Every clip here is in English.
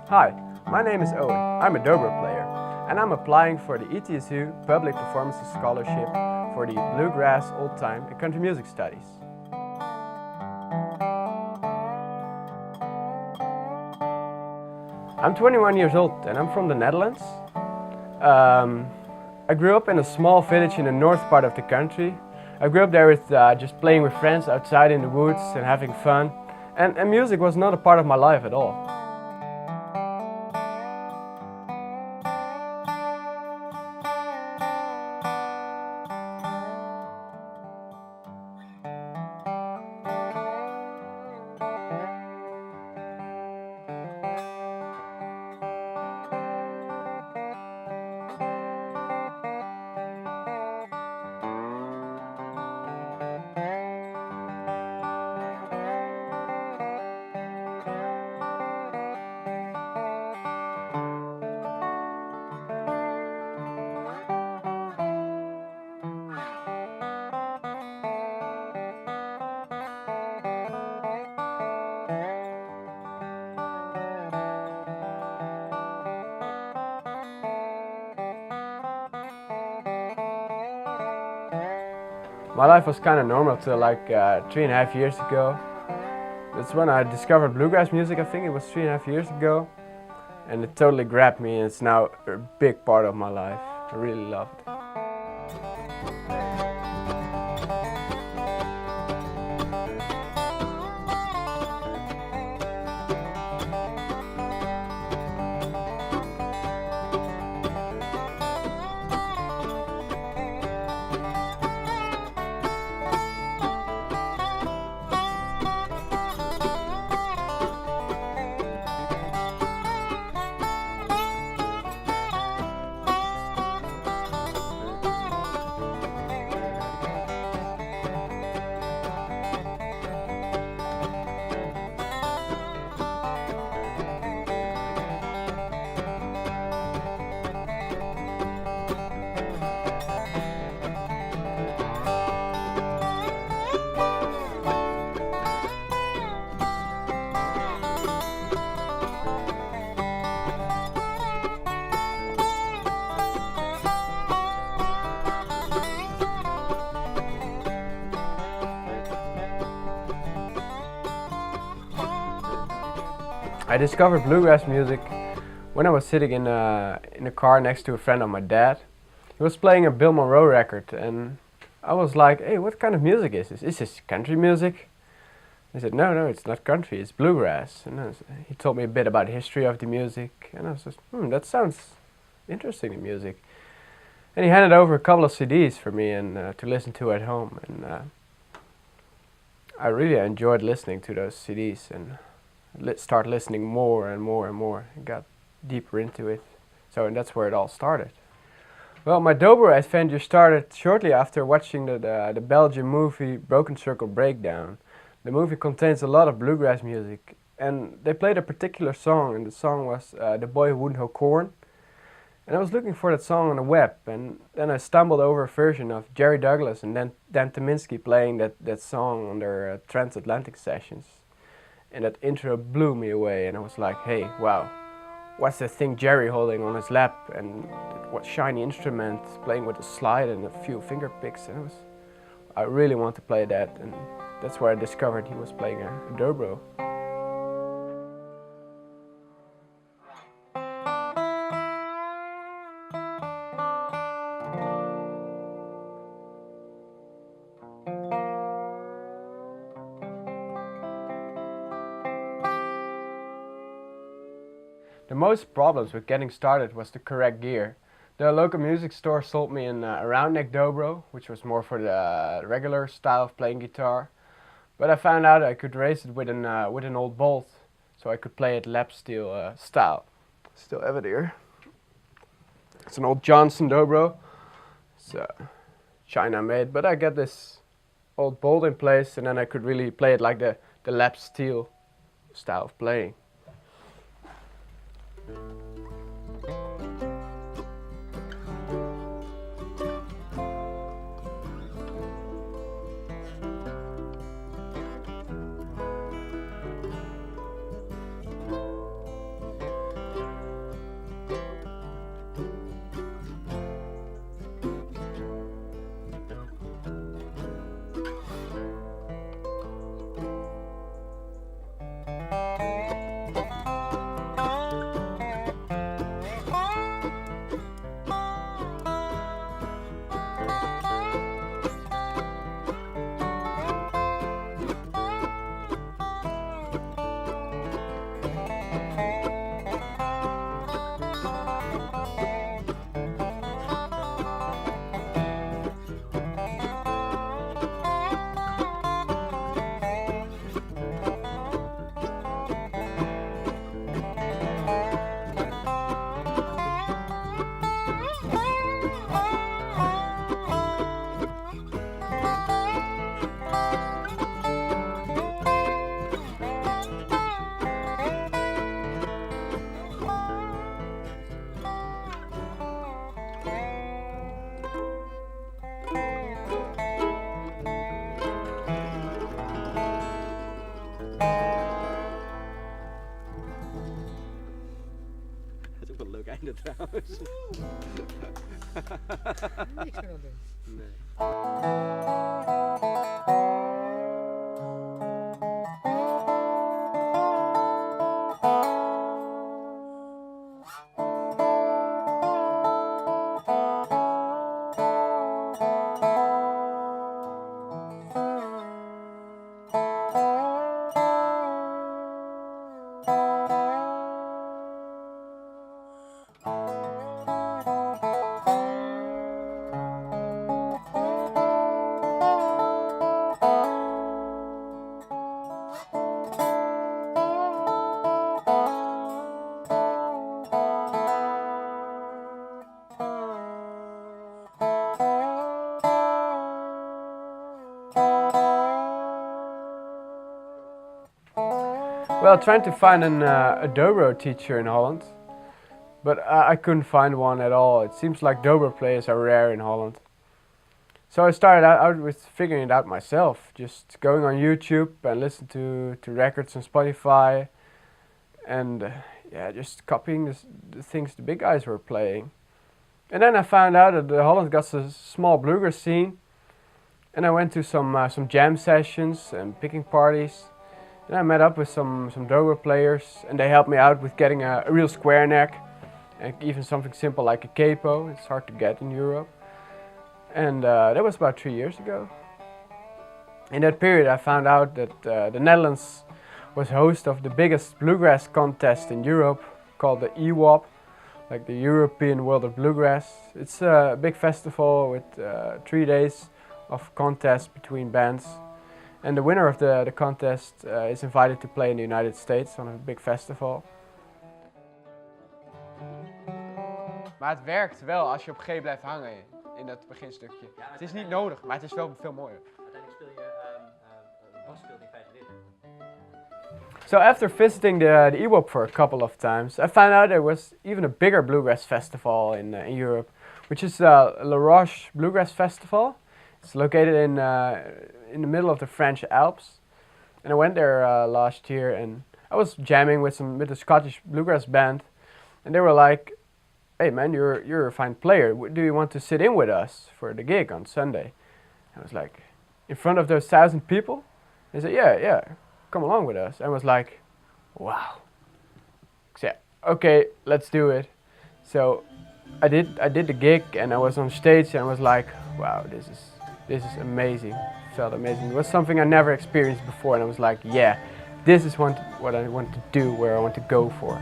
Hi, my name is Owen. I'm a dobro player, and I'm applying for the ETSU Public Performances Scholarship for the Bluegrass, Old Time and Country Music Studies. I'm 21 years old and I'm from the Netherlands. I grew up in a small village in the north part of the country. I grew up there with just playing with friends outside in the woods and having fun. And music was not a part of my life at all. My life was kind of normal till like 3.5 years ago. That's when I discovered bluegrass music. I think it was 3.5 years ago, and it totally grabbed me, and it's now a big part of my life. I really love it. I discovered bluegrass music when I was sitting in a car next to a friend of my dad. He was playing a Bill Monroe record, and I was like, hey, what kind of music is this? Is this country music? He said, no, it's not country, it's bluegrass. And he told me a bit about the history of the music, and I was just, that sounds interesting, the music. And he handed over a couple of CDs for me and to listen to at home, and I really enjoyed listening to those CDs and start listening more and more and more, and got deeper into it. And that's where it all started. Well, my dobro adventure started shortly after watching the Belgian movie Broken Circle Breakdown. The movie contains a lot of bluegrass music, and they played a particular song, and the song was The Boy Who Wouldn't Hoe Corn. And I was looking for that song on the web, and then I stumbled over a version of Jerry Douglas and Dan Tyminski playing that song on their transatlantic sessions. And that intro blew me away, and I was like, hey, wow, what's that thing Jerry holding on his lap, and what shiny instrument playing with a slide and a few finger picks, and I really want to play that, and that's where I discovered he was playing a dobro. The most problems with getting started was the correct gear. The local music store sold me a round neck dobro, which was more for the regular style of playing guitar. But I found out I could raise it with an old bolt, so I could play it lap steel style. Still have it here. It's an old Johnson dobro. It's China made, but I got this old bolt in place, and then I could really play it like the the lap steel style of playing. Dat is ook wel een leuk einde trouwens. Niks meer aan doen. Nee. Well, trying to find a dobro teacher in Holland, but I couldn't find one at all. It seems like dobro players are rare in Holland. So I started out with figuring it out myself, just going on YouTube and listen to records on Spotify, and yeah, just copying the things the big guys were playing. And then I found out that Holland got a small bluegrass scene, and I went to some jam sessions and picking parties. And I met up with some dobro players, and they helped me out with getting a real square neck, and even something simple like a capo. It's hard to get in Europe. And that was about 3 years ago. In that period I found out that the Netherlands was host of the biggest bluegrass contest in Europe, called the EWOP, like the European World of Bluegrass. It's a big festival with 3 days of contest between bands. And the winner of the contest is invited to play in the United States on a big festival. Maar het werkt wel als je op G blijft hangen in dat beginstukje. Ja, Het is niet nodig, maar het is wel veel mooier. Uiteindelijk speel je bas speelt in feite dit. So after visiting the EWOP for a couple of times, I found out there was even a bigger bluegrass festival in Europe, which is La Roche Bluegrass Festival. It's located in the middle of the French Alps, and I went there last year, and I was jamming with a Scottish bluegrass band, and they were like, "Hey man, you're a fine player. Do you want to sit in with us for the gig on Sunday?" I was like, in front of those 1,000 people. They said, "Yeah, come along with us." I was like, "Wow." So yeah, okay, let's do it. So I did the gig, and I was on stage, and I was like, "Wow, this is amazing." Felt amazing. It was something I never experienced before, and I was like, "Yeah, this is what I want to do, where I want to go for."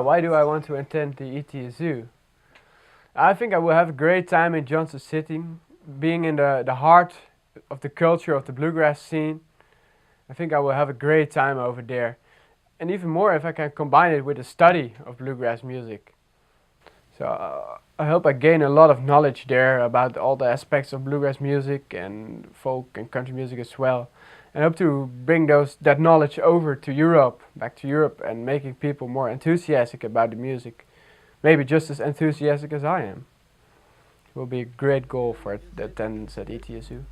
Why do I want to attend the ETSU? I think I will have a great time in Johnson City. being in the heart of the culture of the bluegrass scene, I think I will have a great time over there. And even more if I can combine it with the study of bluegrass music. So I hope I gain a lot of knowledge there about all the aspects of bluegrass music and folk and country music as well. And I hope to bring that knowledge over to Europe, back to Europe, and making people more enthusiastic about the music. Maybe just as enthusiastic as I am. It will be a great goal for the attendance at ETSU.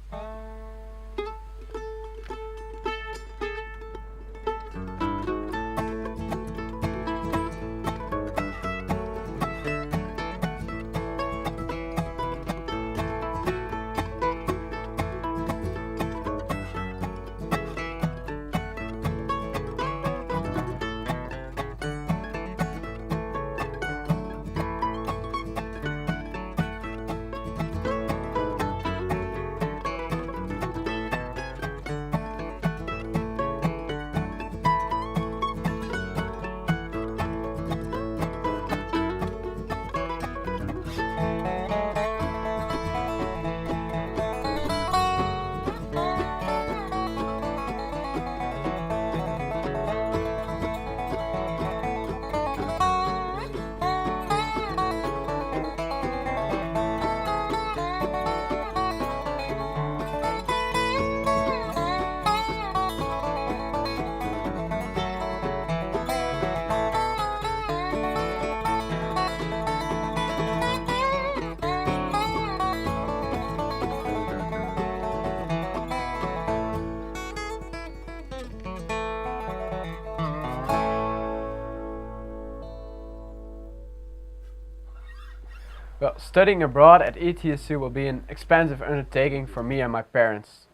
Well, studying abroad at ETSU will be an expensive undertaking for me and my parents.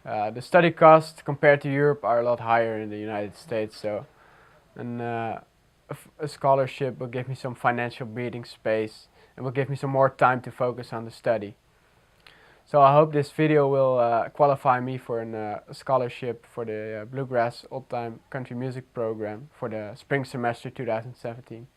The study costs compared to Europe are a lot higher in the United States, so a scholarship will give me some financial breathing space and will give me some more time to focus on the study. So I hope this video will qualify me for a scholarship for the Bluegrass Old Time Country Music program for the spring semester 2017.